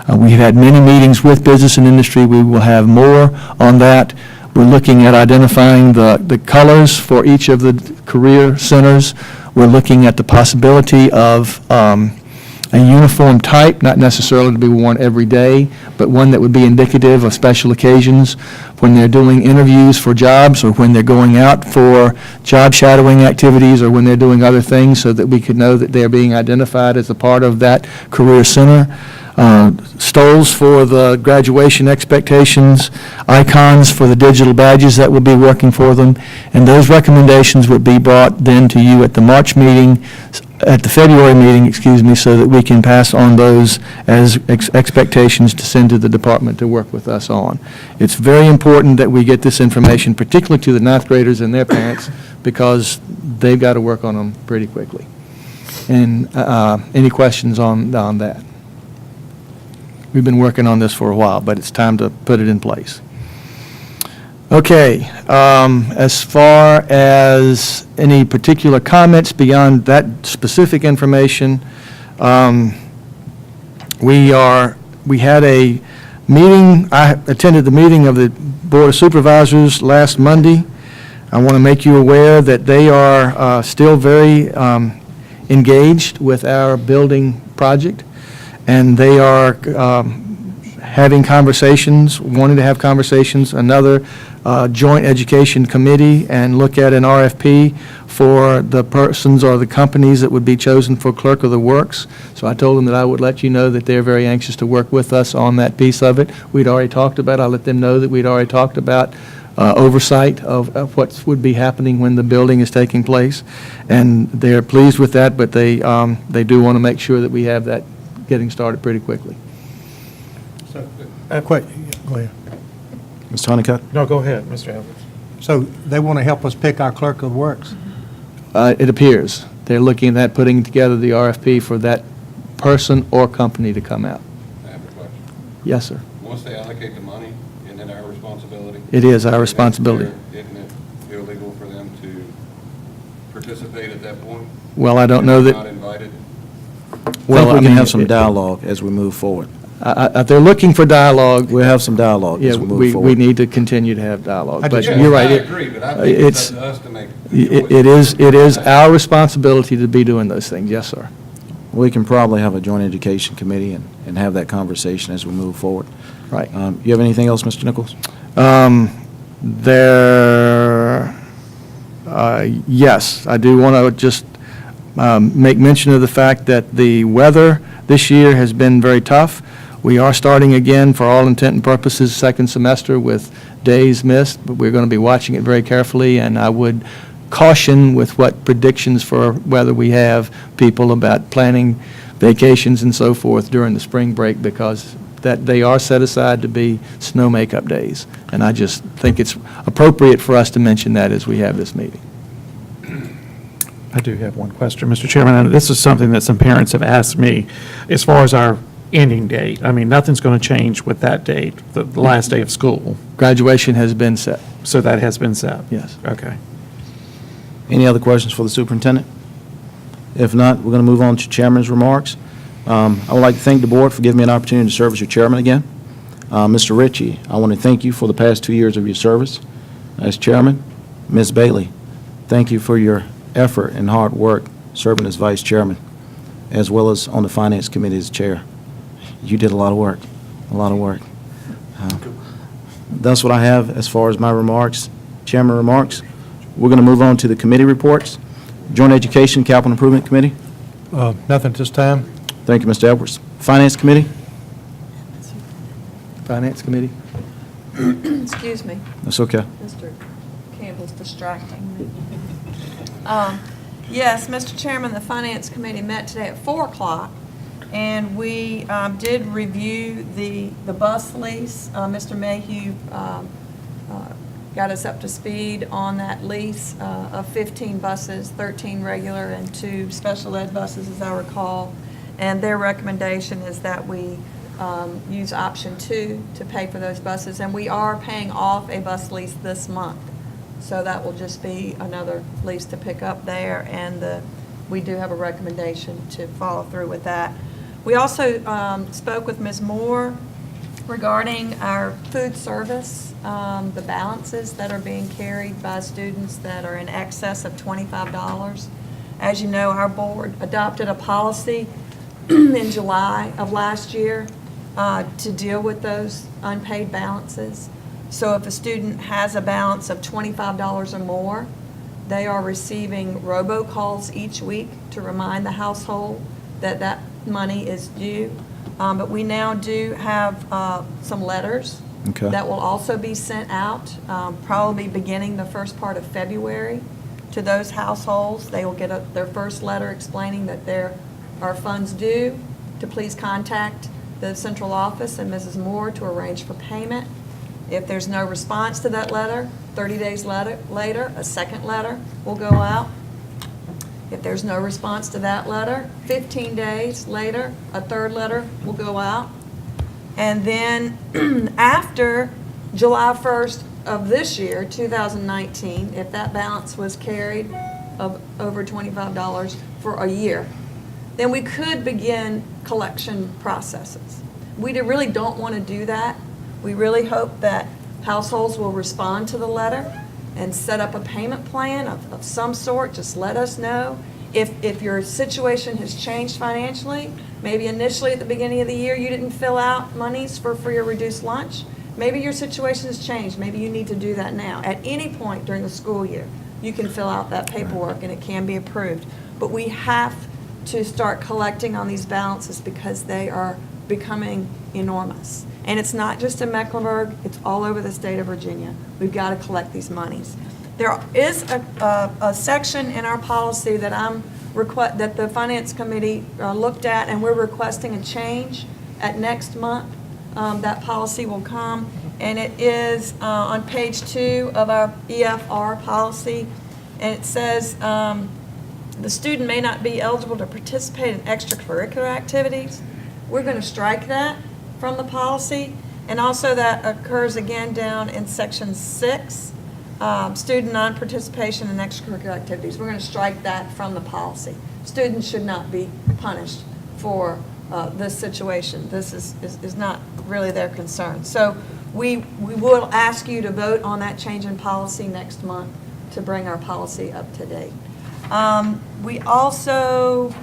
S6: We've had many meetings with business and industry. We will have more on that. We're looking at identifying the colors for each of the career centers. We're looking at the possibility of a uniform type, not necessarily to be worn every day, but one that would be indicative of special occasions when they're doing interviews for jobs or when they're going out for job shadowing activities or when they're doing other things, so that we could know that they're being identified as a part of that career center. Stoles for the graduation expectations, icons for the digital badges that will be working for them, and those recommendations would be brought then to you at the March meeting, at the February meeting, excuse me, so that we can pass on those as expectations to send to the department to work with us on. It's very important that we get this information, particularly to the ninth graders and their parents, because they've got to work on them pretty quickly. And any questions on that? We've been working on this for a while, but it's time to put it in place. Okay, as far as any particular comments beyond that specific information, we had a meeting, I attended the meeting of the Board of Supervisors last Monday. I want to make you aware that they are still very engaged with our building project, and they are having conversations, wanting to have conversations, another joint education committee, and look at an RFP for the persons or the companies that would be chosen for clerk of the works. So I told them that I would let you know that they're very anxious to work with us on that piece of it. We'd already talked about, I let them know that we'd already talked about oversight of what would be happening when the building is taking place. And they're pleased with that, but they do want to make sure that we have that getting started pretty quickly.
S12: Go ahead.
S1: Mr. Honeycutt?
S2: No, go ahead, Mr. Edwards.
S12: So they want to help us pick our clerk of works?
S6: It appears. They're looking at putting together the RFP for that person or company to come out.
S11: I have a question.
S6: Yes, sir.
S11: Once they allocate the money, isn't it our responsibility?
S6: It is our responsibility.
S11: Isn't it illegal for them to participate at that point?
S6: Well, I don't know
S11: If they're
S6: that.
S11: not invited?
S1: Well, I think we
S6: I mean,
S1: can have some dialogue as we move forward.
S6: They're looking for dialogue.
S1: We'll have some dialogue
S6: Yeah,
S1: as we move
S6: we
S1: forward.
S6: need to continue to have dialogue.
S12: I
S6: But
S12: just-
S6: you're right.
S11: I agree, but I think it's up to us to make the choice.
S6: It is our responsibility to be doing those things. Yes, sir.
S1: We can probably have a joint education committee and have that conversation as we move forward.
S6: Right.
S1: You have anything else, Mr. Nichols?
S6: Yes, I do want to just make mention of the fact that the weather this year has been very tough. We are starting again, for all intent and purposes, second semester with days missed, but we're going to be watching it very carefully, and I would caution with what predictions for weather we have people about planning vacations and so forth during the spring break, because that they are set aside to be snow makeup days. And I just think it's appropriate for us to mention that as we have this meeting.
S2: I do have one question, Mr. Chairman, and this is something that some parents have asked me as far as our ending date. I mean, nothing's going to change with that date, the last day of school.
S6: Graduation has been set.
S2: So that has been set?
S6: Yes.
S2: Okay.
S1: Any other questions for the superintendent? If not, we're going to move on to chairman's remarks. I would like to thank the board for giving me an opportunity to serve as your chairman again. Mr. Ritchie, I want to thank you for the past 2 years of your service as chairman. Ms. Bailey, thank you for your effort and hard work serving as vice chairman, as well as on the finance committee as chair. You did a lot of work, a lot of work. That's what I have as far as my remarks, chairman remarks. We're going to move on to the committee reports. Joint Education Capital Improvement Committee.
S12: Nothing at this time?
S1: Thank you, Mr. Edwards. Finance Committee.
S6: Finance Committee?
S9: Excuse me.
S1: That's okay.
S9: Mr. Campbell's distracting me. Yes, Mr. Chairman, the Finance Committee met today at 4 o'clock, and we did review the bus lease. Mr. Mayhew got us up to speed on that lease of 15 buses, 13 regular and 2 special ed buses, as I recall. And their recommendation is that we use option 2 to pay for those buses. And we are paying off a bus lease this month. So that will just be another lease to pick up there. And we do have a recommendation to follow through with that. We also spoke with Ms. Moore regarding our food service, the balances that are being carried by students that are in excess of $25. As you know, our board adopted a policy in July of last year to deal with those unpaid balances. So if a student has a balance of $25 or more, they are receiving robocalls each week to remind the household that that money is due. But we now do have some letters
S1: Okay.
S9: that will also be sent out, probably beginning the first part of February, to those households. They will get their first letter explaining that there are funds due, to please contact the central office and Mrs. Moore to arrange for payment. If there's no response to that letter, 30 days later, a second letter will go out. If there's no response to that letter, 15 days later, a third letter will go out. And then after July 1st of this year, 2019, if that balance was carried of over $25 for a year, then we could begin collection processes. We really don't want to do that. We really hope that households will respond to the letter and set up a payment plan of some sort. Just let us know. If your situation has changed financially, maybe initially at the beginning of the year you didn't fill out monies for your reduced lunch, maybe your situation has changed. Maybe you need to do that now. At any point during the school year, you can fill out that paperwork and it can be approved. But we have to start collecting on these balances because they are becoming enormous. And it's not just in Mecklenburg, it's all over the state of Virginia. We've got to collect these monies. There is a section in our policy that that the Finance Committee looked at, and we're requesting a change at next month. That policy will come, and it is on page 2 of our EFR policy, and it says the student may not be eligible to participate in extracurricular activities. We're going to strike that from the policy, and also that occurs again down in section 6. Student non-participation in extracurricular activities. We're going to strike that from the policy. Students should not be punished for this situation. This is not really their concern. So we will ask you to vote on that change in policy next month to bring our policy up to date. We also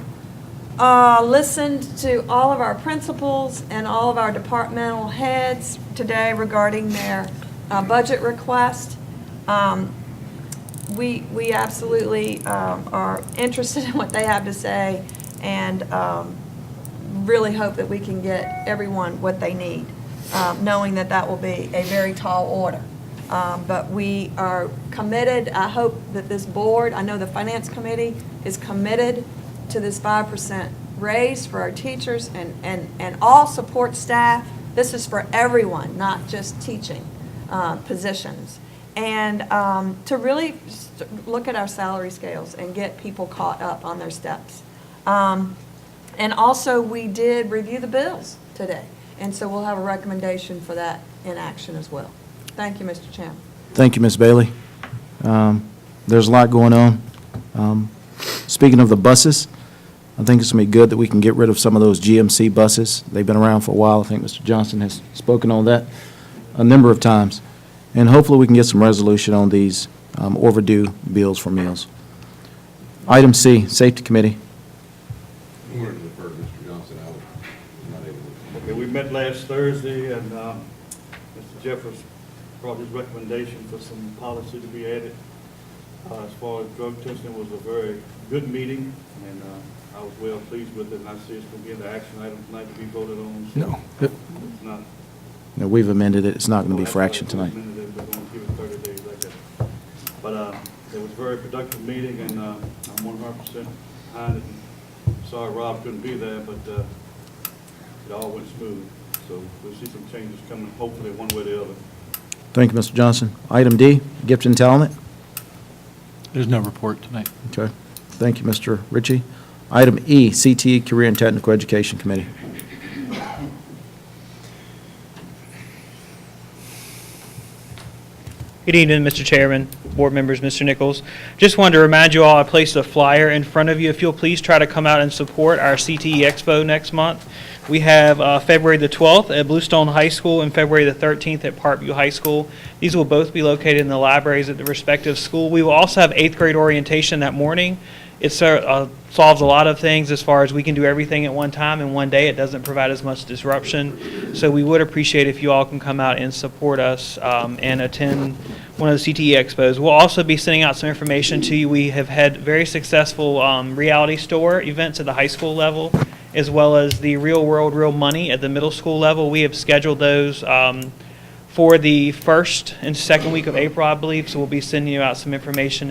S9: listened to all of our principals and all of our departmental heads today regarding their budget request. We absolutely are interested in what they have to say and really hope that we can get everyone what they need, knowing that that will be a very tall order. But we are committed. I hope that this board, I know the Finance Committee is committed to this 5% raise for our teachers and all support staff. This is for everyone, not just teaching positions. And to really look at our salary scales and get people caught up on their steps. And also, we did review the bills today, and so we'll have a recommendation for that in action as well. Thank you, Mr. Chairman.
S1: Thank you, Ms. Bailey. There's a lot going on. Speaking of the buses, I think it's going to be good that we can get rid of some of those GMC buses. They've been around for a while. I think Mr. Johnson has spoken on that a number of times. And hopefully we can get some resolution on these overdue bills for meals. Item C, Safety Committee.
S11: I'm going to defer to Mr. Johnson. I was not able to.
S13: Okay, we met last Thursday, and Mr. Jeffers brought his recommendation for some policy to be added. As far as drug testing, was a very good meeting, and I was well pleased with it, and I see it's going to be in the action item tonight to be voted on. So
S1: No.
S13: it's not
S1: You know, we've amended it. It's not going to be for action tonight.
S13: We're going to give it 30 days, I guess. But it was a very productive meeting, and I'm 100% behind it. Sorry Rob couldn't be there, but it all went smooth. So we'll see some changes coming, hopefully one way or the other.
S1: Thank you, Mr. Johnson. Item D, Gifted and Talent.
S5: There's no report tonight.
S1: Okay. Thank you, Mr. Ritchie. Item E, CTE Career and Technical Education Committee.
S14: Good evening, Mr. Chairman, board members, Mr. Nichols. Just wanted to remind you all, I placed a flyer in front of you. If you'll please try to come out and support our CTE Expo next month. We have February the 12th at Bluestone High School and February the 13th at Parkview High School. These will both be located in the libraries at the respective school. We will also have 8th grade orientation that morning. It solves a lot of things as far as we can do everything at one time in one day. It doesn't provide as much disruption. So we would appreciate if you all can come out and support us and attend one of the CTE Expos. We'll also be sending out some information to you. We have had very successful reality store events at the high school level, as well as the Real World, Real Money at the middle school level. We have scheduled those for the first and second week of April, I believe, so we'll be sending you out some information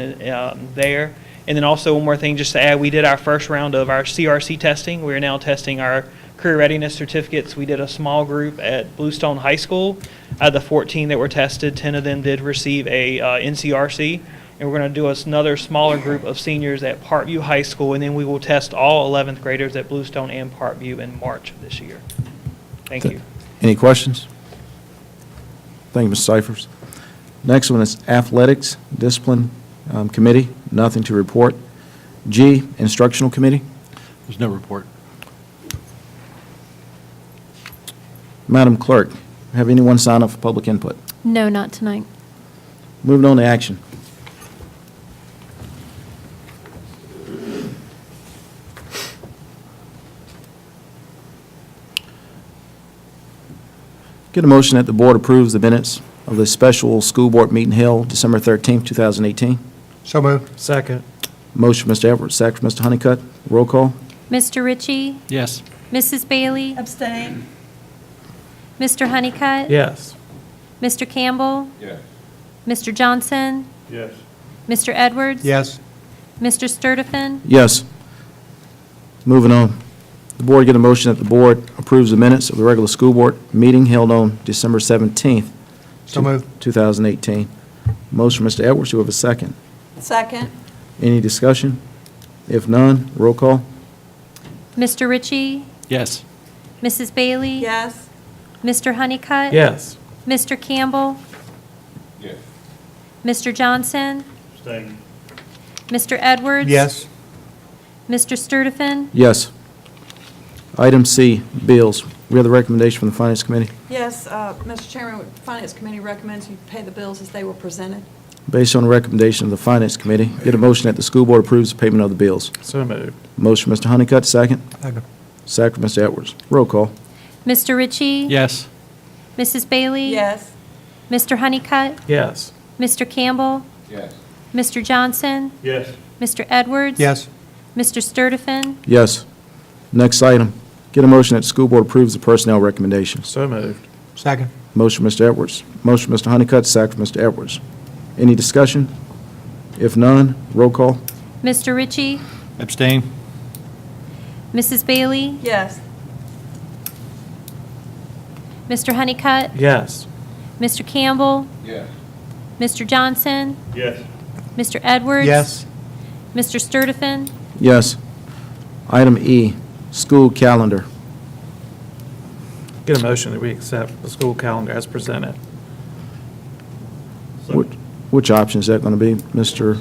S14: there. And then also one more thing just to add, we did our first round of our CRC testing. We are now testing our career readiness certificates. We did a small group at Bluestone High School. Out of the 14 that were tested, 10 of them did receive a NCRC. And we're going to do another smaller group of seniors at Parkview High School, and then we will test all 11th graders at Bluestone and Parkview in March of this year. Thank you.
S1: Any questions? Thank you, Mr. Cyphers. Next one is Athletics Discipline Committee. Nothing to report. G, Instructional Committee.
S5: There's no report.
S1: Madam Clerk, have anyone sign up for public input?
S3: No, not tonight.
S1: Moving on to action. Get a motion that the board approves the minutes of the special school board meeting held December 13th, 2018.
S12: So moved.
S2: Second.
S1: Motion, Mr. Edwards, second, from Mr. Honeycutt. Roll call.
S3: Mr. Ritchie?
S5: Yes.
S3: Mrs. Bailey?
S9: Abstain.
S3: Mr. Honeycutt?
S2: Yes.
S3: Mr. Campbell?
S11: Yes.
S3: Mr. Johnson?
S13: Yes.
S3: Mr. Edwards?
S12: Yes.
S3: Mr. Sturtevant?
S1: Yes. Moving on. The board get a motion that the board approves the minutes of the regular school board meeting held on December 17th,
S12: So moved.
S1: 2018. Motion, from Mr. Edwards. Do we have a second?
S9: Second.
S1: Any discussion? If none, roll call.
S3: Mr. Ritchie?
S5: Yes.
S3: Mrs. Bailey?
S9: Yes.
S3: Mr. Honeycutt?
S2: Yes.
S3: Mr. Campbell?
S11: Yes.
S3: Mr. Johnson?
S13: Abstain.
S3: Mr. Edwards?
S12: Yes.
S3: Mr. Sturtevant?
S1: Yes. Item C, bills. We have the recommendation from the Finance Committee.
S9: Yes, Mr. Chairman, the Finance Committee recommends you pay the bills as they were presented.
S1: Based on the recommendation of the Finance Committee, get a motion that the school board approves the payment of the bills.
S2: So moved.
S1: Motion, Mr. Honeycutt, second.
S12: Second.
S1: Second, from Mr. Edwards. Roll call.
S3: Mr. Ritchie?
S5: Yes.
S3: Mrs. Bailey?
S9: Yes.
S3: Mr. Honeycutt?
S2: Yes.
S3: Mr. Campbell?
S11: Yes.
S3: Mr. Johnson?
S13: Yes.
S3: Mr. Edwards?
S12: Yes.
S3: Mr. Sturtevant?
S1: Yes. Next item, get a motion that the school board approves the personnel recommendations.
S2: So moved.
S12: Second.
S1: Motion, Mr. Edwards. Motion, Mr. Honeycutt, second, from Mr. Edwards. Any discussion? If none, roll call.
S3: Mr. Ritchie?
S5: Abstain.
S3: Mrs. Bailey?
S9: Yes.
S3: Mr. Honeycutt?
S2: Yes.
S3: Mr. Campbell?
S11: Yes.
S3: Mr. Johnson?
S13: Yes.
S3: Mr. Edwards?
S12: Yes.
S3: Mr. Sturtevant?
S1: Yes. Item E, school calendar.
S2: Get a motion that we accept the school calendar as presented.
S1: Which option is that going to be, Mr.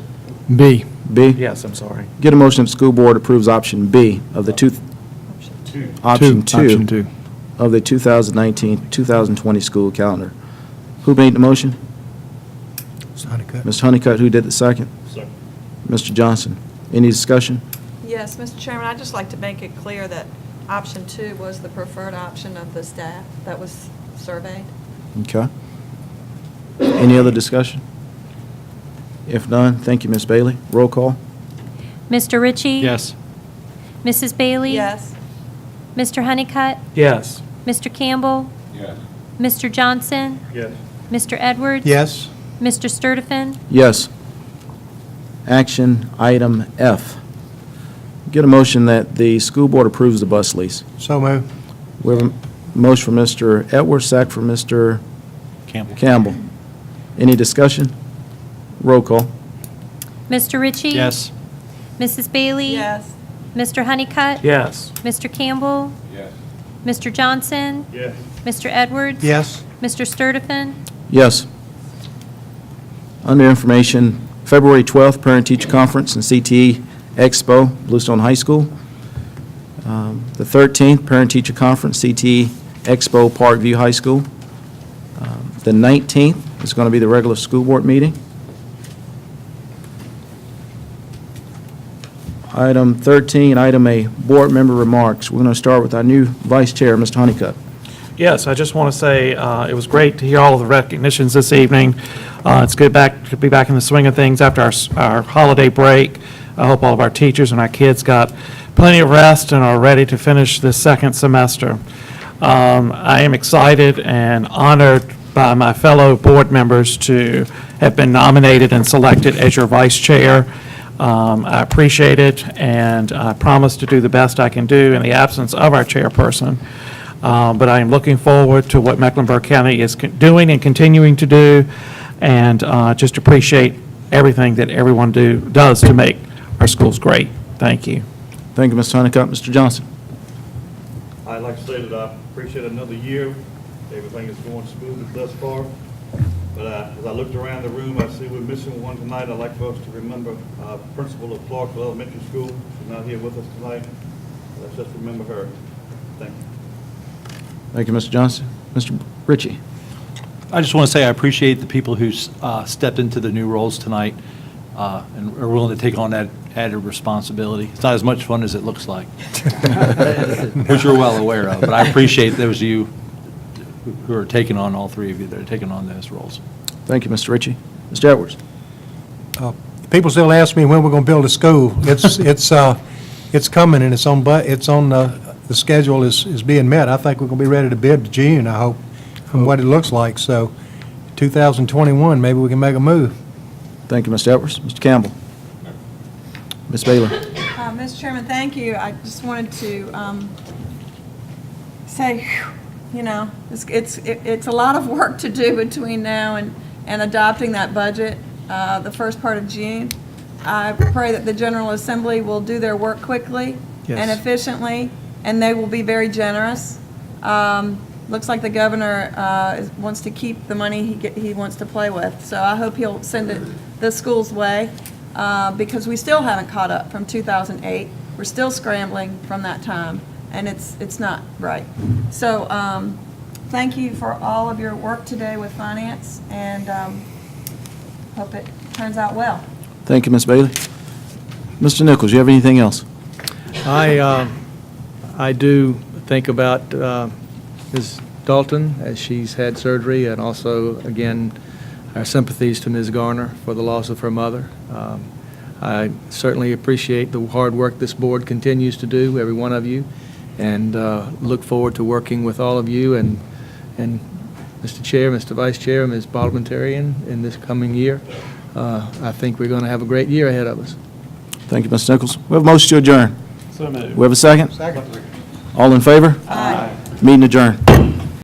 S6: B.
S1: B?
S2: Yes, I'm sorry.
S1: Get a motion that the school board approves option B of the option
S6: Option
S1: 2
S6: 2.
S1: of the 2019-2020 school calendar. Who made the motion?
S12: Mr. Honeycutt.
S1: Mr. Honeycutt, who did the second?
S13: Second.
S1: Mr. Johnson. Any discussion?
S9: Yes, Mr. Chairman, I'd just like to make it clear that option 2 was the preferred option of the staff that was surveyed.
S1: Okay. Any other discussion? If none, thank you, Ms. Bailey. Roll call.
S3: Mr. Ritchie?
S5: Yes.
S3: Mrs. Bailey?
S9: Yes.
S3: Mr. Honeycutt?
S2: Yes.
S3: Mr. Campbell?
S11: Yes.
S3: Mr. Johnson?
S13: Yes.
S3: Mr. Edwards?
S12: Yes.
S3: Mr. Sturtevant?
S1: Yes. Action item F. Get a motion that the school board approves the bus lease.
S12: So moved.
S1: We have a motion from Mr. Edwards, second from Mr. Campbell. Any discussion? Roll call.
S3: Mr. Ritchie?
S5: Yes.
S3: Mrs. Bailey?
S9: Yes.
S3: Mr. Honeycutt?
S2: Yes.
S3: Mr. Campbell?
S11: Yes.
S3: Mr. Johnson?
S13: Yes.
S3: Mr. Edwards?
S12: Yes.
S3: Mr. Sturtevant?
S1: Yes. Under information, February 12th, Parent-Teacher Conference and CTE Expo, Bluestone High School. The 13th, Parent-Teacher Conference, CTE Expo, Parkview High School. The 19th is going to be the regular school board meeting. Item 13, item A, board member remarks. We're going to start with our new vice chair, Mr. Honeycutt.
S2: Yes, I just want to say it was great to hear all of the recognitions this evening. It's good to be back in the swing of things after our holiday break. I hope all of our teachers and our kids got plenty of rest and are ready to finish this second semester. I am excited and honored by my fellow board members to have been nominated and selected as your vice chair. I appreciate it, and I promise to do the best I can do in the absence of our chairperson. But I am looking forward to what Mecklenburg County is doing and continuing to do, and just appreciate everything that everyone does to make our schools great. Thank you.
S1: Thank you, Mr. Honeycutt. Mr. Johnson.
S13: I'd like to say that I appreciate another year. Everything is going smoothly thus far. But as I looked around the room, I see we're missing one tonight. I'd like for us to remember Principal of Clarksville Elementary School. She's not here with us tonight. Let's just remember her. Thank you.
S1: Thank you, Mr. Johnson. Mr. Ritchie.
S5: I just want to say I appreciate the people who stepped into the new roles tonight and are willing to take on that added responsibility. It's not as much fun as it looks like, which you're well aware of. But I appreciate those of you who are taking on, all three of you that are taking on those roles.
S1: Thank you, Mr. Ritchie. Mr. Edwards.
S12: People still ask me when we're going to build a school. It's coming, and it's on the schedule is being met. I think we're going to be ready to bid June, I hope, from what it looks like. So 2021, maybe we can make a move.
S1: Thank you, Mr. Edwards. Mr. Campbell. Ms. Baylor.
S9: Mr. Chairman, thank you. I just wanted to say, you know, it's a lot of work to do between now and adopting that budget the first part of June. I pray that the General Assembly will do their work quickly and efficiently, and they will be very generous. Looks like the governor wants to keep the money he wants to play with, so I hope he'll send it the school's way because we still haven't caught up from 2008. We're still scrambling from that time, and it's not right. So thank you for all of your work today with finance, and hope it turns out well.
S1: Thank you, Ms. Bailey. Mr. Nichols, you have anything else?
S6: I do think about Ms. Dalton as she's had surgery, and also, again, our sympathies to Ms. Garner for the loss of her mother. I certainly appreciate the hard work this board continues to do, every one of you, and look forward to working with all of you and Mr. Chair, Mr. Vice Chair, Ms. Parliamentarian in this coming year. I think we're going to have a great year ahead of us.
S1: Thank you, Mr. Nichols. We have a motion to adjourn.
S2: So moved.
S1: We have a second?
S12: Second.
S1: All in favor? Aye. Meeting adjourned.